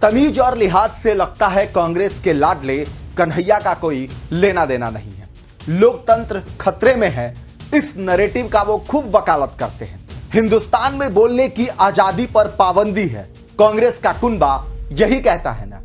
तमीज और लिहाज से लगता है कांग्रेस के लाडले कन्हैया का कोई लेना देना नहीं है। लोकतंत्र खतरे में है, इस नैरेटिव का वो खूब वकालत करते हैं। हिंदुस्तान में बोलने की आजादी पर पाबंदी है, कांग्रेस का कुनबा यही कहता है ना।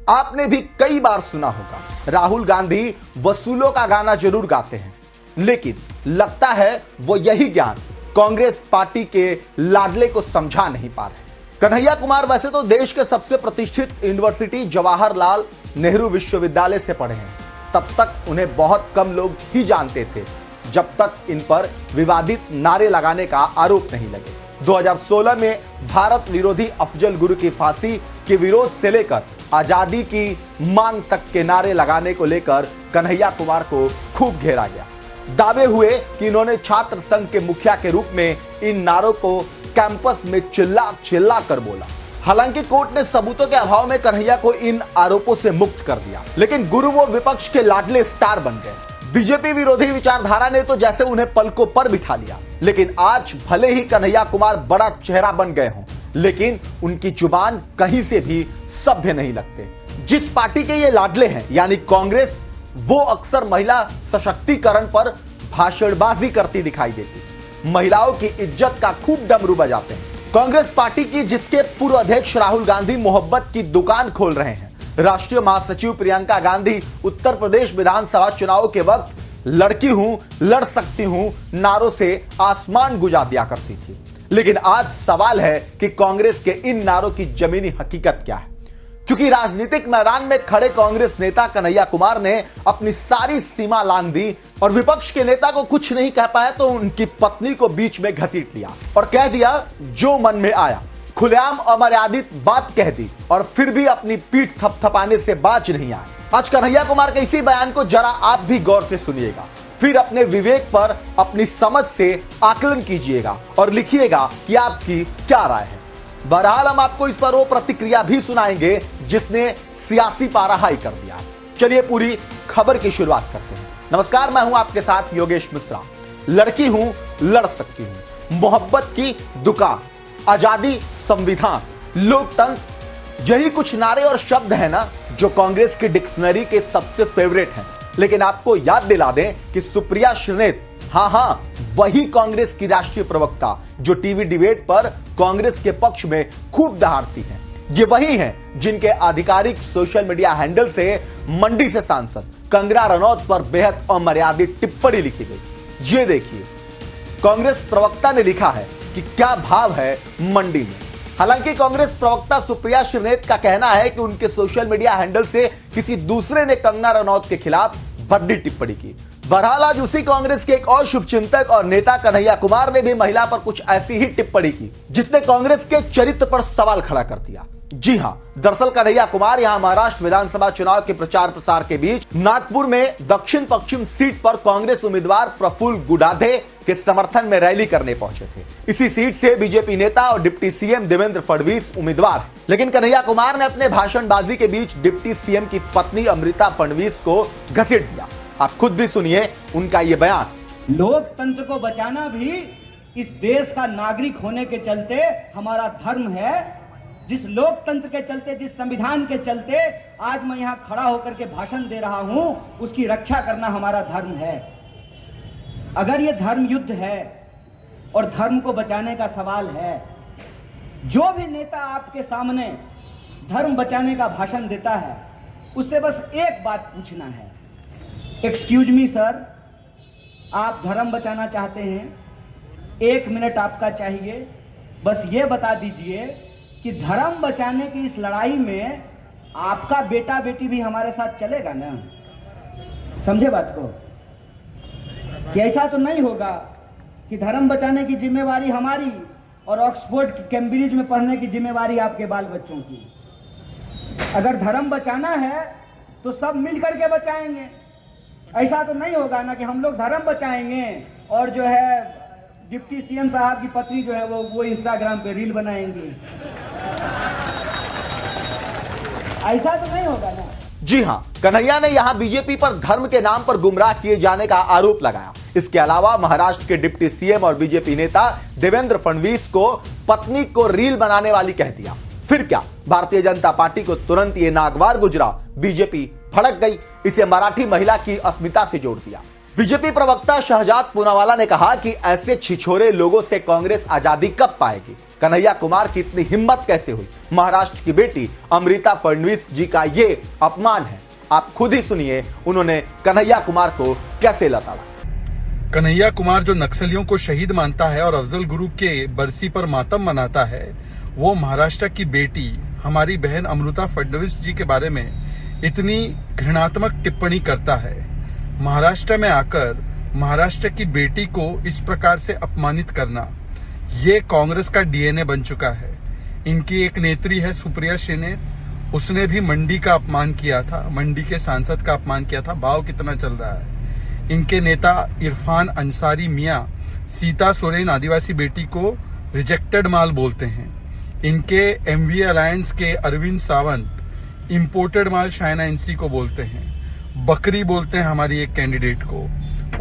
आपने भी कई बार सुना होगा, राहुल गांधी वसूलों का गाना जरूर गाते हैं, लेकिन लगता है वो यही ज्ञान कांग्रेस पार्टी के लाडले को समझा नहीं पा रहे। कन्हैया कुमार वैसे तो देश के सबसे प्रतिष्ठित यूनिवर्सिटी जवाहरलाल नेहरू विश्वविद्यालय से पढ़े हैं, तब तक उन्हें बहुत कम लोग ही जानते थे जब तक इन पर विवादित नारे लगाने का आरोप नहीं लगे। 2016 में भारत विरोधी अफजल गुरु की फांसी के विरोध से लेकर आजादी की मांग तक के नारे लगाने को लेकर कन्हैया कुमार को खूब घेरा गया। दावे हुए कि इन्होंने छात्र संघ के मुखिया के रूप में इन नारों को कैंपस में चिल्ला चिल्ला कर बोला। हालांकि कोर्ट ने सबूतों के अभाव में कन्हैया को इन आरोपों से मुक्त कर दिया, लेकिन गुरु वो विपक्ष के लाडले स्टार बन गए। बीजेपी विरोधी विचारधारा ने तो जैसे उन्हें पलकों पर बिठा लिया। लेकिन आज भले ही कन्हैया कुमार बड़ा चेहरा बन गए हों, लेकिन उनकी जुबान कहीं से भी सभ्य नहीं लगते। जिस पार्टी के ये लाडले हैं यानी कांग्रेस, वो अक्सर महिला सशक्तिकरण पर भाषणबाजी करती दिखाई देती, महिलाओं की इज्जत का खूब डमरू बजाते हैं। कांग्रेस पार्टी की जिसके पूर्व अध्यक्ष राहुल गांधी मोहब्बत की दुकान खोल रहे हैं, राष्ट्रीय महासचिव प्रियंका गांधी उत्तर प्रदेश विधानसभा चुनाव के वक्त लड़की हूं, लड़ सकती हूं नारों से आसमान गुजा दिया करती थी। लेकिन आज सवाल है कि कांग्रेस के इन नारों की जमीनी हकीकत क्या है, क्योंकि राजनीतिक मैदान में खड़े कांग्रेस नेता कन्हैया कुमार ने अपनी सारी सीमा लांघ दी और विपक्ष के नेता को कुछ नहीं कह पाया तो उनकी पत्नी को बीच में घसीट लिया और कह दिया जो मन में आया। खुलेआम अमर्यादित बात कह दी और फिर भी अपनी पीठ थपथपाने से बाज नहीं आए। आज कन्हैया कुमार के इसी बयान को जरा आप भी गौर से सुनिएगा, फिर अपने विवेक पर, अपनी समझ से आकलन कीजिएगा और लिखिएगा कि आपकी क्या राय है। बहरहाल हम आपको इस पर वो प्रतिक्रिया भी सुनाएंगे जिसने सियासी पारा हाई कर दिया। चलिए पूरी खबर की शुरुआत करते हैं। नमस्कार, मैं हूं आपके साथ योगेश मिश्रा। लड़की हूं, लड़ सकती हूं, मोहब्बत की दुकान, आजादी, संविधान, लोकतंत्र, यही कुछ नारे और शब्द हैं ना जो कांग्रेस की डिक्शनरी के सबसे फेवरेट हैं। लेकिन आपको याद दिला दें कि सुप्रिया श्रीनेत, हाँ वही कांग्रेस की राष्ट्रीय प्रवक्ता जो टीवी डिबेट पर कांग्रेस के पक्ष में खूब दहाड़ती हैं, ये वही हैं जिनके आधिकारिक सोशल मीडिया हैंडल से मंडी से सांसद कंगना रनौत पर बेहद अमर्यादित टिप्पणी लिखी गई। ये देखिए, कांग्रेस प्रवक्ता ने लिखा है कि क्या भाव है मंडी में। हालांकि कांग्रेस प्रवक्ता सुप्रिया श्रीनेत का कहना है कि उनके सोशल मीडिया हैंडल से किसी दूसरे ने कंगना रनौत के खिलाफ भद्दी टिप्पणी की। बहरहाल आज उसी कांग्रेस के एक और शुभचिंतक और नेता कन्हैया कुमार ने भी महिला पर कुछ ऐसी ही टिप्पणी की जिसने कांग्रेस के चरित्र पर सवाल खड़ा कर दिया। जी हां, दरअसल कन्हैया कुमार यहां महाराष्ट्र विधानसभा चुनाव के प्रचार प्रसार के बीच नागपुर में दक्षिण पश्चिम सीट पर कांग्रेस उम्मीदवार प्रफुल्ल गुडाधे के समर्थन में रैली करने पहुंचे थे। इसी सीट से बीजेपी नेता और डिप्टी सीएम देवेंद्र फडणवीस उम्मीदवार हैं। लेकिन कन्हैया कुमार ने अपने भाषणबाजी के बीच डिप्टी सीएम की पत्नी अमृता फडणवीस को घसीट दिया। आप खुद भी सुनिए उनका ये बयान। लोकतंत्र को बचाना भी इस देश का नागरिक होने के चलते हमारा धर्म है। जिस लोकतंत्र के चलते, जिस संविधान के चलते आज मैं यहाँ खड़ा होकर के भाषण दे रहा हूं, उसकी रक्षा करना हमारा धर्म है। अगर ये धर्म युद्ध है और धर्म को बचाने का सवाल है, जो भी नेता आपके सामने धर्म बचाने का भाषण देता है उससे बस एक बात पूछना है, एक्सक्यूज मी सर, आप धर्म बचाना चाहते हैं, 1 मिनट आपका चाहिए, बस ये बता दीजिए कि धर्म बचाने की इस लड़ाई में आपका बेटा बेटी भी हमारे साथ चलेगा ना। समझे बात को कि ऐसा तो नहीं होगा कि धर्म बचाने की जिम्मेवारी हमारी और ऑक्सफोर्ड कैम्ब्रिज में पढ़ने की जिम्मेवारी आपके बाल बच्चों की। अगर धर्म बचाना है तो सब मिलकर के बचाएंगे। ऐसा तो नहीं होगा ना कि हम लोग धर्म बचाएंगे और जो है डिप्टी सीएम साहब की पत्नी जो है वो इंस्टाग्राम पे रील बनाएंगी। ऐसा तो नहीं होगा ना। जी हां, कन्हैया ने यहां बीजेपी पर धर्म के नाम पर गुमराह किए जाने का आरोप लगाया। इसके अलावा महाराष्ट्र के डिप्टी सीएम और बीजेपी नेता देवेंद्र फडणवीस को पत्नी को रील बनाने वाली कह दिया। फिर क्या भारतीय जनता पार्टी को तुरंत ये नागवार गुजरा, बीजेपी भड़क गई, इसे मराठी महिला की अस्मिता से जोड़ दिया। बीजेपी प्रवक्ता शहजाद पूनावाला ने कहा कि ऐसे छिछोरे लोगों से कांग्रेस आजादी कब पाएगी? कन्हैया कुमार की इतनी हिम्मत कैसे हुई? महाराष्ट्र की बेटी अमृता फडणवीस जी का ये अपमान है। आप खुद ही सुनिए उन्होंने कन्हैया कुमार को कैसे लताड़ा। कन्हैया कुमार जो नक्सलियों को शहीद मानता है और अफजल गुरु के बरसी पर मातम मनाता है, वो महाराष्ट्र की बेटी हमारी बहन अमृता फडणवीस जी के बारे में इतनी घृणात्मक टिप्पणी करता है। महाराष्ट्र में आकर महाराष्ट्र की बेटी को इस प्रकार से अपमानित करना, ये कांग्रेस का डीएनए बन चुका है। इनकी एक नेत्री है सुप्रिया शिंदे, उसने भी मंडी का अपमान किया था, मंडी के सांसद का अपमान किया था। भाव कितना चल रहा है। इनके नेता इरफान अंसारी मियां सीता सोरेन आदिवासी बेटी को रिजेक्टेड माल बोलते हैं। इनके एमवी अलायंस के अरविंद सावंत इंपोर्टेड माल शाइना एनसी को बोलते हैं, बकरी बोलते हैं हमारी एक कैंडिडेट को।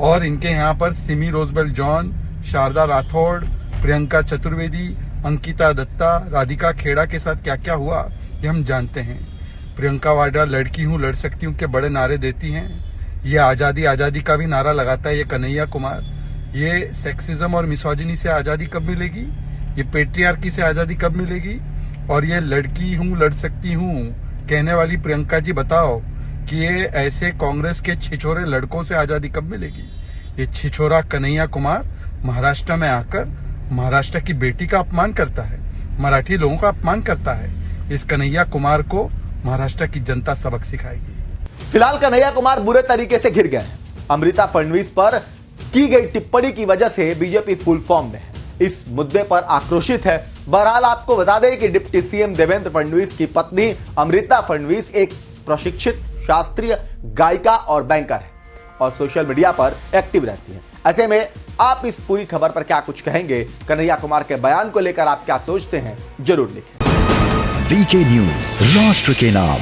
और इनके यहाँ पर सिमी रोजबेल जॉन, शारदा राठौड़, प्रियंका चतुर्वेदी, अंकिता दत्ता, राधिका खेड़ा के साथ क्या क्या हुआ ये हम जानते हैं। प्रियंका वाड्रा लड़की हूँ लड़ सकती हूँ के बड़े नारे देती हैं। ये आज़ादी आज़ादी का भी नारा लगाता है ये कन्हैया कुमार। ये सेक्सिज्म और मिसोजिनी से आज़ादी कब मिलेगी? ये पेट्रियार्की से आज़ादी कब मिलेगी? और ये लड़की हूँ लड़ सकती हूँ कहने वाली प्रियंका जी बताओ कि ये ऐसे कांग्रेस के छिछोरे लड़कों से आज़ादी कब मिलेगी? ये छिछोरा कन्हैया कुमार महाराष्ट्र में आकर महाराष्ट्र की बेटी का अपमान करता है, मराठी लोगों का अपमान करता है। इस कन्हैया कुमार को महाराष्ट्र की जनता सबक सिखाएगी। फिलहाल कन्हैया कुमार बुरे तरीके से घिर गए हैं। अमृता फडणवीस पर की गई टिप्पणी की वजह से बीजेपी फुल फॉर्म में है, इस मुद्दे पर आक्रोशित है। बहरहाल आपको बता दें कि डिप्टी सीएम देवेंद्र फडणवीस की पत्नी अमृता फडणवीस एक प्रशिक्षित शास्त्रीय गायिका और बैंकर है और सोशल मीडिया पर एक्टिव रहती है। ऐसे में आप इस पूरी खबर पर क्या कुछ कहेंगे? कन्हैया कुमार के बयान को लेकर आप क्या सोचते हैं? जरूर लिखें। वीके न्यूज, राष्ट्र के नाम।